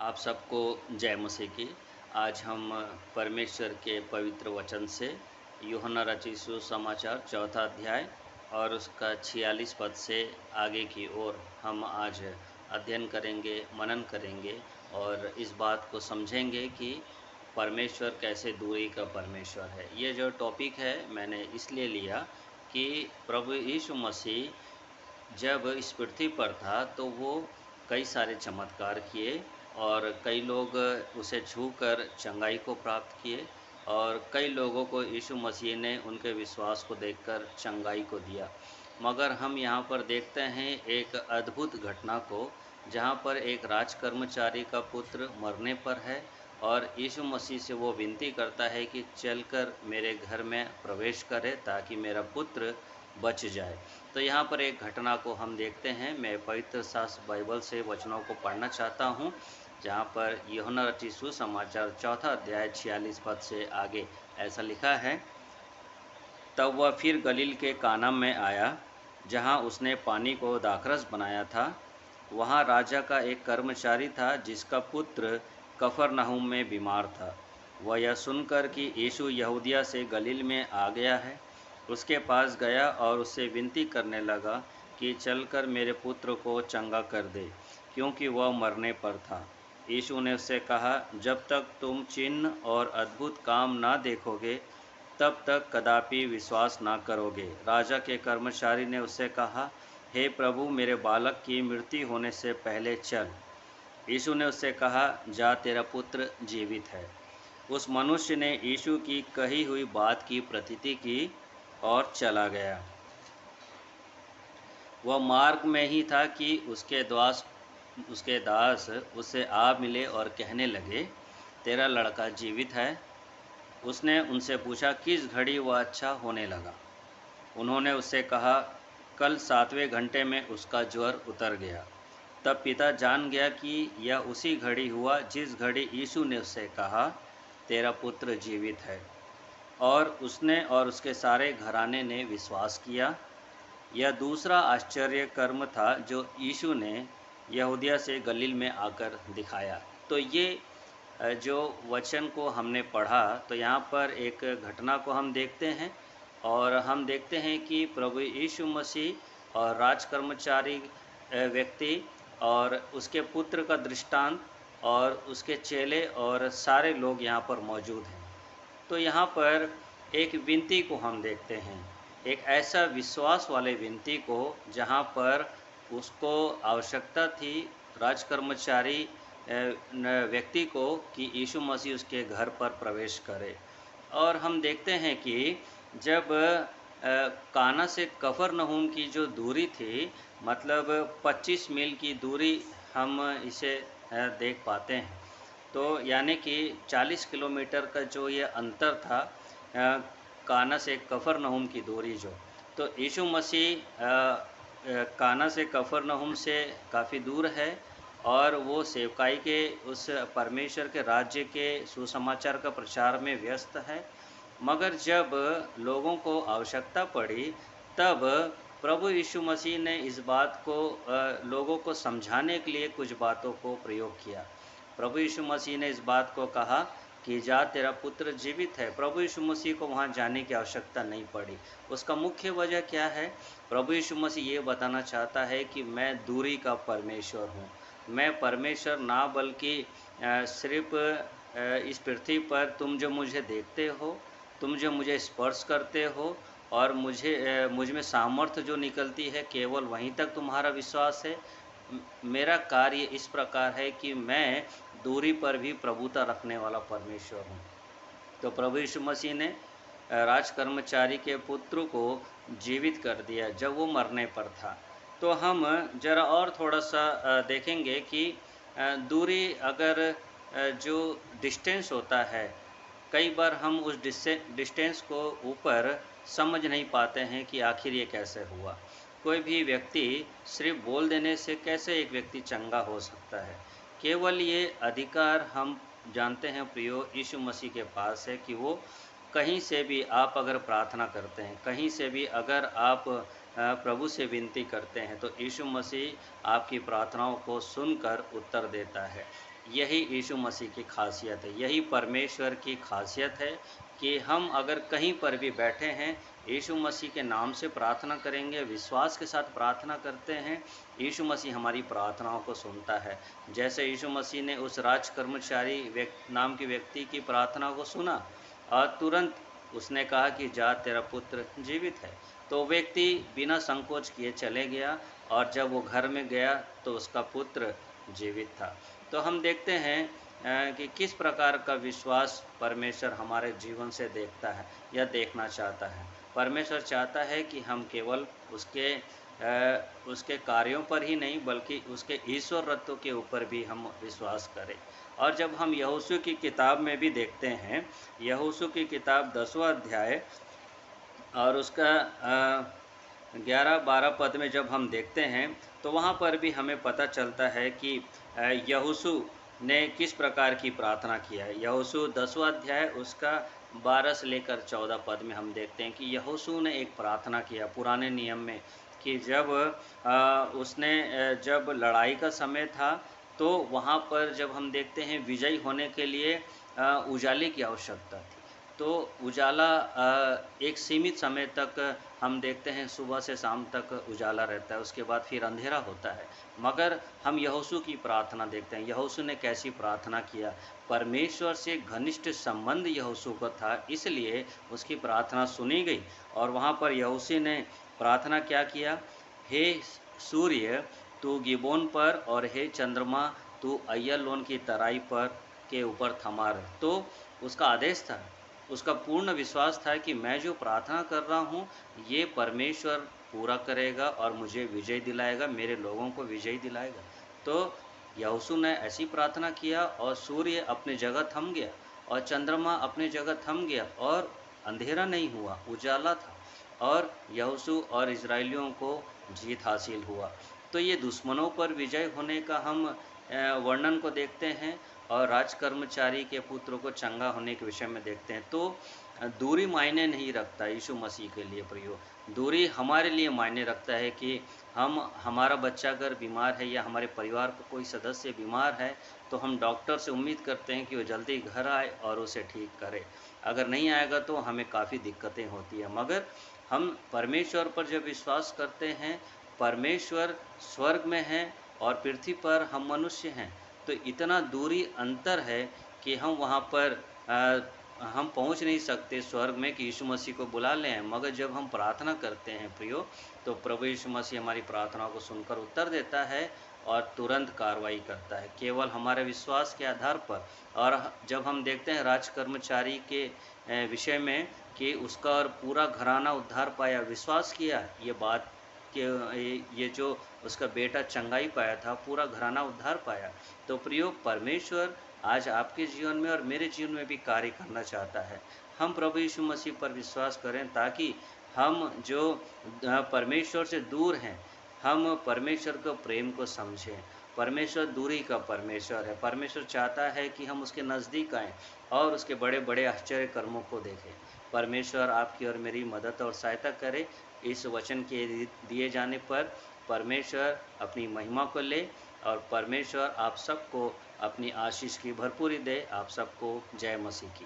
आप सबको जय मसीह की। आज हम परमेश्वर के पवित्र वचन से यूहन्ना रचित सुसमाचार चौथा अध्याय और उसका 46 पद से आगे की ओर हम आज अध्ययन करेंगे, मनन करेंगे और इस बात को समझेंगे कि परमेश्वर कैसे दूरी का परमेश्वर है। ये जो टॉपिक है मैंने इसलिए लिया कि प्रभु यीशु मसीह जब इस पृथ्वी पर था तो वो कई सारे चमत्कार किए और कई लोग उसे छूकर चंगाई को प्राप्त किए और कई लोगों को यीशु मसीह ने उनके विश्वास को देखकर चंगाई को दिया। मगर हम यहाँ पर देखते हैं एक अद्भुत घटना को, जहाँ पर एक राजकर्मचारी का पुत्र मरने पर है और यीशु मसीह से वो विनती करता है कि चलकर मेरे घर में प्रवेश करे ताकि मेरा पुत्र बच जाए। तो यहाँ पर एक घटना को हम देखते हैं। मैं पवित्र शास्त्र बाइबल से वचनों को पढ़ना चाहता हूँ, जहाँ पर यूहन्ना रचित सुसमाचार चौथा अध्याय 46 पद से आगे ऐसा लिखा है। तब वह फिर गलील के काना में आया, जहाँ उसने पानी को दाखरस बनाया था। वहाँ राजा का एक कर्मचारी था जिसका पुत्र कफरनहूम में बीमार था। वह यह सुनकर कि यीशु यहूदिया से गलील में आ गया है, उसके पास गया और उससे विनती करने लगा कि चलकर मेरे पुत्र को चंगा कर दे, क्योंकि वह मरने पर था। यीशु ने उससे कहा, जब तक तुम चिन्ह और अद्भुत काम ना देखोगे तब तक कदापि विश्वास ना करोगे। राजा के कर्मचारी ने उससे कहा, हे प्रभु, मेरे बालक की मृत्यु होने से पहले चल। यीशु ने उससे कहा, जा, तेरा पुत्र जीवित है। उस मनुष्य ने यीशु की कही हुई बात की प्रतीति की और चला गया। वह मार्ग में ही था कि उसके दास उससे आ मिले और कहने लगे, तेरा लड़का जीवित है। उसने उनसे पूछा, किस घड़ी वह अच्छा होने लगा? उन्होंने उससे कहा, कल 7वें घंटे में उसका ज्वर उतर गया। तब पिता जान गया कि यह उसी घड़ी हुआ जिस घड़ी यीशु ने उससे कहा, तेरा पुत्र जीवित है। और उसने और उसके सारे घराने ने विश्वास किया। यह दूसरा आश्चर्य कर्म था जो यीशु ने यहूदिया से गलील में आकर दिखाया। तो ये जो वचन को हमने पढ़ा, तो यहाँ पर एक घटना को हम देखते हैं और हम देखते हैं कि प्रभु यीशु मसीह और राजकर्मचारी व्यक्ति और उसके पुत्र का दृष्टांत और उसके चेले और सारे लोग यहाँ पर मौजूद हैं। तो यहाँ पर एक विनती को हम देखते हैं, एक ऐसा विश्वास वाले विनती को जहाँ पर उसको आवश्यकता थी राजकर्मचारी व्यक्ति को कि यीशु मसीह उसके घर पर प्रवेश करे। और हम देखते हैं कि जब काना से कफरनहूम की जो दूरी थी, मतलब 25 मील की दूरी हम इसे देख पाते हैं। तो यानी कि 40 किलोमीटर का जो ये अंतर था, काना से कफरनहूम की दूरी जो, तो यीशु मसीह काना से कफरनहूम से काफ़ी दूर है और वो सेवकाई के उस परमेश्वर के राज्य के सुसमाचार का प्रचार में व्यस्त है। मगर जब लोगों को आवश्यकता पड़ी, तब प्रभु यीशु मसीह ने इस बात को लोगों को समझाने के लिए कुछ बातों को प्रयोग किया। प्रभु यीशु मसीह ने इस बात को कहा कि जा, तेरा पुत्र जीवित है। प्रभु यीशु मसीह को वहाँ जाने की आवश्यकता नहीं पड़ी। उसका मुख्य वजह क्या है? प्रभु यीशु मसीह ये बताना चाहता है कि मैं दूरी का परमेश्वर हूँ। मैं परमेश्वर ना बल्कि सिर्फ इस पृथ्वी पर तुम जो मुझे देखते हो, तुम जो मुझे स्पर्श करते हो और मुझ में सामर्थ्य जो निकलती है, केवल वहीं तक तुम्हारा विश्वास है। मेरा कार्य इस प्रकार है कि मैं दूरी पर भी प्रभुता रखने वाला परमेश्वर हूँ। तो प्रभु यीशु मसीह ने राजकर्मचारी के पुत्र को जीवित कर दिया जब वो मरने पर था। तो हम जरा और थोड़ा सा देखेंगे कि दूरी अगर जो डिस्टेंस होता है, कई बार हम उस डिस्टेंस को ऊपर समझ नहीं पाते हैं कि आखिर ये कैसे हुआ। कोई भी व्यक्ति सिर्फ बोल देने से कैसे एक व्यक्ति चंगा हो सकता है? केवल ये अधिकार हम जानते हैं प्रियो यीशु मसीह के पास है कि वो कहीं से भी आप अगर प्रार्थना करते हैं, कहीं से भी अगर आप प्रभु से विनती करते हैं, तो यीशु मसीह आपकी प्रार्थनाओं को सुनकर उत्तर देता है। यही यीशु मसीह की खासियत है, यही परमेश्वर की खासियत है कि हम अगर कहीं पर भी बैठे हैं, यीशु मसीह के नाम से प्रार्थना करेंगे, विश्वास के साथ प्रार्थना करते हैं, यीशु मसीह हमारी प्रार्थनाओं को सुनता है। जैसे यीशु मसीह ने उस राजकर्मचारी नाम के व्यक्ति की प्रार्थना को सुना और तुरंत उसने कहा कि जा, तेरा पुत्र जीवित है। तो व्यक्ति बिना संकोच किए चले गया और जब वो घर में गया तो उसका पुत्र जीवित था। तो हम देखते हैं कि किस प्रकार का विश्वास परमेश्वर हमारे जीवन से देखता है या देखना चाहता है। परमेश्वर चाहता है कि हम केवल उसके कार्यों पर ही नहीं बल्कि उसके ईश्वरत्व के ऊपर भी हम विश्वास करें। और जब हम यहोशू की किताब में भी देखते हैं, यहोशू की किताब 10वां अध्याय और उसका 11-12 पद में जब हम देखते हैं तो वहाँ पर भी हमें पता चलता है कि यहोशू ने किस प्रकार की प्रार्थना किया है। यहोशू 10वां अध्याय उसका 12 से लेकर 14 पद में हम देखते हैं कि यहोशू ने एक प्रार्थना किया पुराने नियम में कि जब जब लड़ाई का समय था तो वहाँ पर जब हम देखते हैं विजयी होने के लिए उजाले की आवश्यकता थी। तो उजाला एक सीमित समय तक हम देखते हैं, सुबह से शाम तक उजाला रहता है, उसके बाद फिर अंधेरा होता है। मगर हम यहोशू की प्रार्थना देखते हैं, यहोशू ने कैसी प्रार्थना किया। परमेश्वर से घनिष्ठ संबंध यहोशू को था, इसलिए उसकी प्रार्थना सुनी गई। और वहाँ पर यहोशू ने प्रार्थना क्या किया, हे सूर्य तू गिबोन पर और हे चंद्रमा तू अय्यलोन की तराई पर के ऊपर थमा रहे। तो उसका आदेश था, उसका पूर्ण विश्वास था कि मैं जो प्रार्थना कर रहा हूँ ये परमेश्वर पूरा करेगा और मुझे विजय दिलाएगा, मेरे लोगों को विजय दिलाएगा। तो यहोशू ने ऐसी प्रार्थना किया और सूर्य अपने जगह थम गया और चंद्रमा अपने जगह थम गया और अंधेरा नहीं हुआ, उजाला था और यहोशू और इजरायलियों को जीत हासिल हुआ। तो ये दुश्मनों पर विजय होने का हम वर्णन को देखते हैं और राजकर्मचारी के पुत्र को चंगा होने के विषय में देखते हैं। तो दूरी मायने नहीं रखता यीशु मसीह के लिए प्रियो, दूरी हमारे लिए मायने रखता है कि हमारा बच्चा अगर बीमार है या हमारे परिवार का कोई सदस्य बीमार है तो हम डॉक्टर से उम्मीद करते हैं कि वो जल्दी घर आए और उसे ठीक करे। अगर नहीं आएगा तो हमें काफ़ी दिक्कतें होती हैं। मगर हम परमेश्वर पर जब विश्वास करते हैं, परमेश्वर स्वर्ग में हैं और पृथ्वी पर हम मनुष्य हैं, तो इतना दूरी अंतर है कि हम वहाँ पर हम पहुँच नहीं सकते स्वर्ग में कि यीशु मसीह को बुला लें। मगर जब हम प्रार्थना करते हैं प्रियो, तो प्रभु यीशु मसीह हमारी प्रार्थनाओं को सुनकर उत्तर देता है और तुरंत कार्रवाई करता है केवल हमारे विश्वास के आधार पर। और जब हम देखते हैं राजकर्मचारी के विषय में कि उसका और पूरा घराना उद्धार पाया, विश्वास किया ये बात कि ये जो उसका बेटा चंगाई पाया था, पूरा घराना उद्धार पाया। तो प्रियो, परमेश्वर आज आपके जीवन में और मेरे जीवन में भी कार्य करना चाहता है। हम प्रभु यीशु मसीह पर विश्वास करें ताकि हम जो परमेश्वर से दूर हैं, हम परमेश्वर के प्रेम को समझें। परमेश्वर दूरी का परमेश्वर है। परमेश्वर चाहता है कि हम उसके नज़दीक आएँ और उसके बड़े बड़े आश्चर्य कर्मों को देखें। परमेश्वर आपकी और मेरी मदद और सहायता करे। इस वचन के दिए जाने पर परमेश्वर अपनी महिमा को ले और परमेश्वर आप सबको अपनी आशीष की भरपूरी दे। आप सबको जय मसीह की।